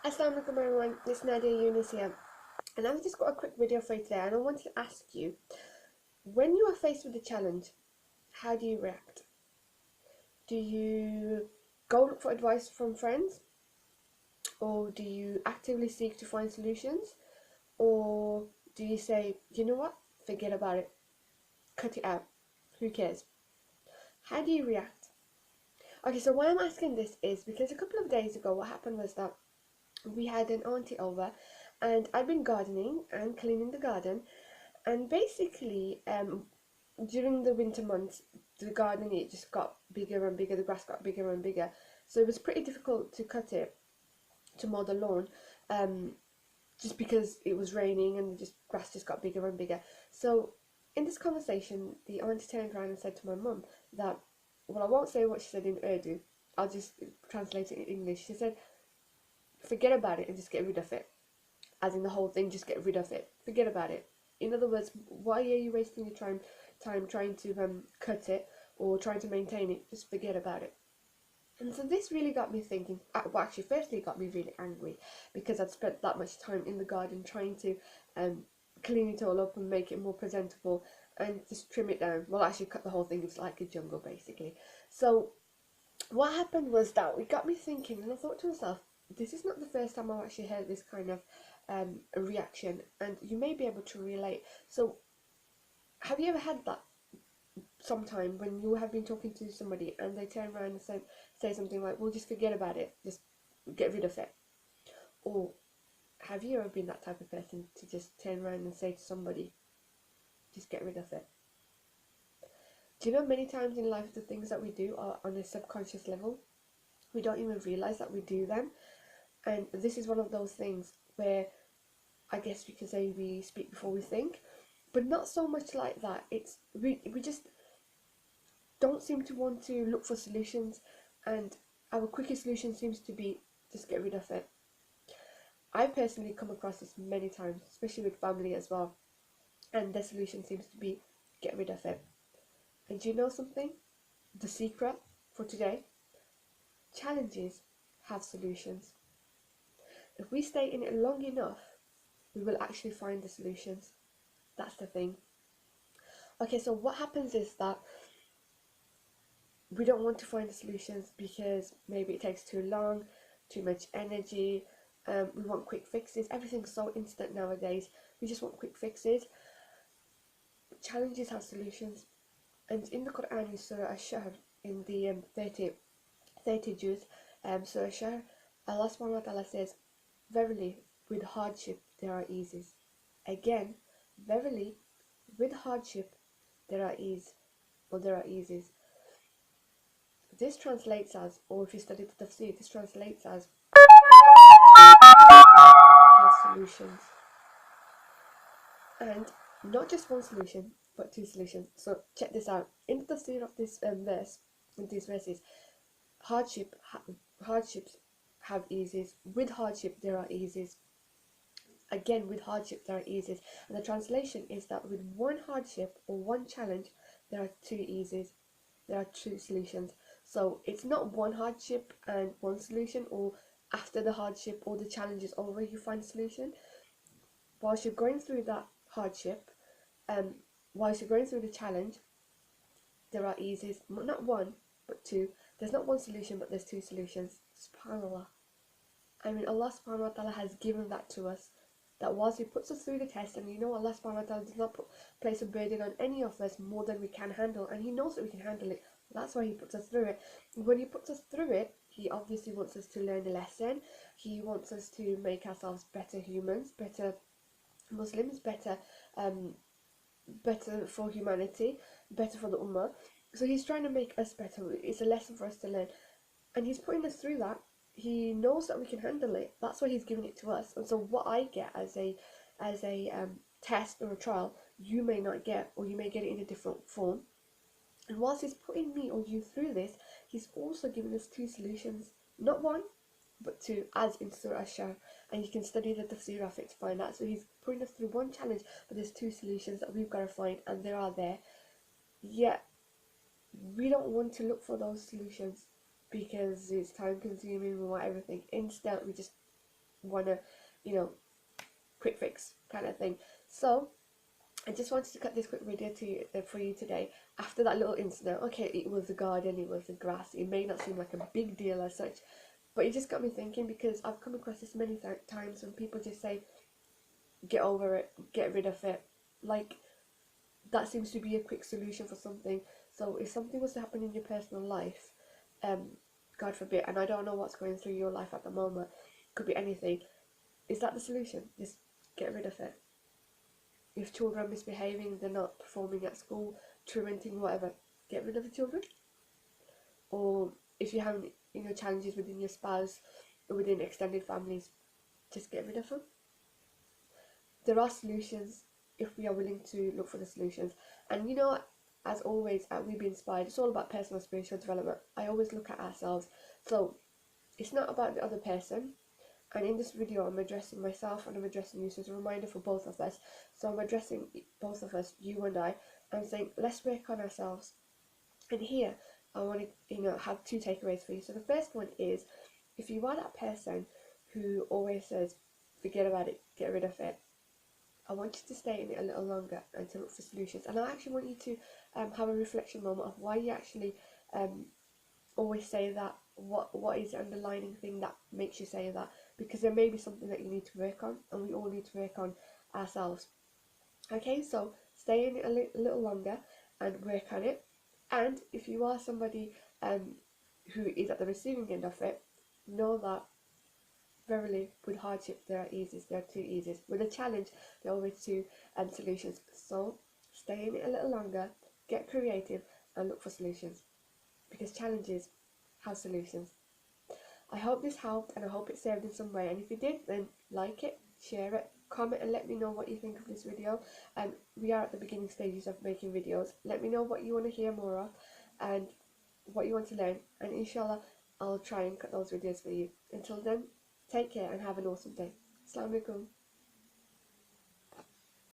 Assalamualaikum everyone, it's Nadia Yunus here, and I've just got a quick video for you today, and I wanted to ask you, when you are faced with a challenge, how do you react? Do you go look for advice from friends, or do you actively seek to find solutions, or do you say, you know what, forget about it, cut it out, who cares? How do you react? Okay, so why I'm asking this is because a couple of days ago what happened was that we had an auntie over, and I've been gardening and cleaning the garden. And basically, during the winter months, the garden it just got bigger and bigger. The grass got bigger and bigger, so it was pretty difficult to cut it, to mow the lawn, um, just because it was raining and just grass just got bigger and bigger. So in this conversation, the auntie turned around and said to my mum that, well, I won't say what she said in Urdu. I'll just translate it in English. She said, "Forget about it and just get rid of it." As in the whole thing, just get rid of it. Forget about it. In other words, why are you wasting your time trying to cut it or trying to maintain it? Just forget about it. And so this really got me thinking. Well, actually, firstly, it got me really angry because I'd spent that much time in the garden trying to um, clean it all up and make it more presentable and just trim it down. Well, actually, cut the whole thing. It's like a jungle, basically. So what happened was that it got me thinking, and I thought to myself, this is not the first time I've actually heard this kind of reaction, and you may be able to relate. So, have you ever had that sometime when you have been talking to somebody and they turn around and say something like, "Well, just forget about it, just get rid of it," or have you ever been that type of person to just turn around and say to somebody, "Just get rid of it"? Do you know many times in life the things that we do are on a subconscious level? We don't even realize that we do them. And this is one of those things where I guess we can say we speak before we think, but not so much like that. It's we just don't seem to want to look for solutions, and our quickest solution seems to be just get rid of it. I've personally come across this many times, especially with family as well, and the solution seems to be get rid of it. And do you know something? The secret for today: challenges have solutions. If we stay in it long enough, we will actually find the solutions. That's the thing. Okay, so what happens is that we don't want to find the solutions because maybe it takes too long, too much energy. We want quick fixes. Everything's so instant nowadays. We just want quick fixes. Challenges have solutions. And in the Quran, in Surah Ash-Shahr, in the 30 juz, Surah Ash-Shahr, Allah subhanahu wa ta'ala says, "Verily, with hardship there are eases." Again, verily, with hardship there are ease, or there are eases. This translates as, or if you study the tafsir, this translates as have solutions. And not just one solution, but two solutions. So check this out. In the tafsir of this verse, in these verses, hardships have eases. With hardship, there are eases. Again, with hardship, there are eases. And the translation is that with one hardship or one challenge, there are two eases. There are two solutions. So it's not one hardship and one solution, or after the hardship or the challenge is over, you find a solution. Whilst you're going through that hardship, um, whilst you're going through the challenge, there are eases. Not one, but two. There's not one solution, but there's two solutions. SubhanAllah. I mean, Allah subhanahu wa ta'ala has given that to us. That whilst He puts us through the test, and Allah subhanahu wa ta'ala does not place a burden on any of us more than we can handle, and He knows that we can handle it. That's why He puts us through it. When He puts us through it, He obviously wants us to learn a lesson. He wants us to make ourselves better humans, better Muslims, um, better for humanity, better for the Ummah. So He's trying to make us better. It's a lesson for us to learn, and He's putting us through that. He knows that we can handle it. That's why He's giving it to us. And so what I get as a test or a trial, you may not get, or you may get it in a different form. And whilst He's putting me or you through this, He's also giving us two solutions, not one, but two, as in Surah Ash-Shahr. And you can study the tafsir of it to find out. So He's putting us through one challenge, but there's two solutions that we've got to find, and they are there. Yet we don't want to look for those solutions because it's time consuming. We want everything instant. We just want to, you know, quick fix kind of thing. So I just wanted to cut this quick video for you today after that little incident. Okay, it was the garden, it was the grass. It may not seem like a big deal as such, but it just got me thinking, because I've come across this many times when people just say, get over it, get rid of it. Like, that seems to be a quick solution for something. So if something was to happen in your personal life, God forbid, and I don't know what's going through your life at the moment, could be anything. Is that the solution? Just get rid of it. If children are misbehaving, they're not performing at school, truanting, whatever, get rid of the children. Or if you're having, challenges within your spouse or within extended families, just get rid of them. There are solutions if we are willing to look for the solutions. And as always at We Be Inspired, it's all about personal spiritual development. I always look at ourselves. So it's not about the other person. And in this video, I'm addressing myself and I'm addressing you. So it's a reminder for both of us. So I'm addressing both of us, you and I. I'm saying, let's work on ourselves. And here, I want to, have two takeaways for you. So the first one is, if you are that person who always says, forget about it, get rid of it, I want you to stay in it a little longer and to look for solutions. And I actually want you to have a reflection moment of why you actually always say that. What is the underlying thing that makes you say that? Because there may be something that you need to work on, and we all need to work on ourselves. Okay, so stay in it a little longer and work on it. And if you are somebody who is at the receiving end of it, know that verily, with hardship, there are easies, there are two easies. With a challenge, there are always two solutions. So stay in it a little longer, get creative, and look for solutions. Because challenges have solutions. I hope this helped, and I hope it served in some way. And if you did, then like it, share it, comment, and let me know what you think of this video. And we are at the beginning stages of making videos. Let me know what you want to hear more of, and what you want to learn. And inshallah, I'll try and cut those videos for you. Until then, take care and have an awesome day. Assalamu alaikum.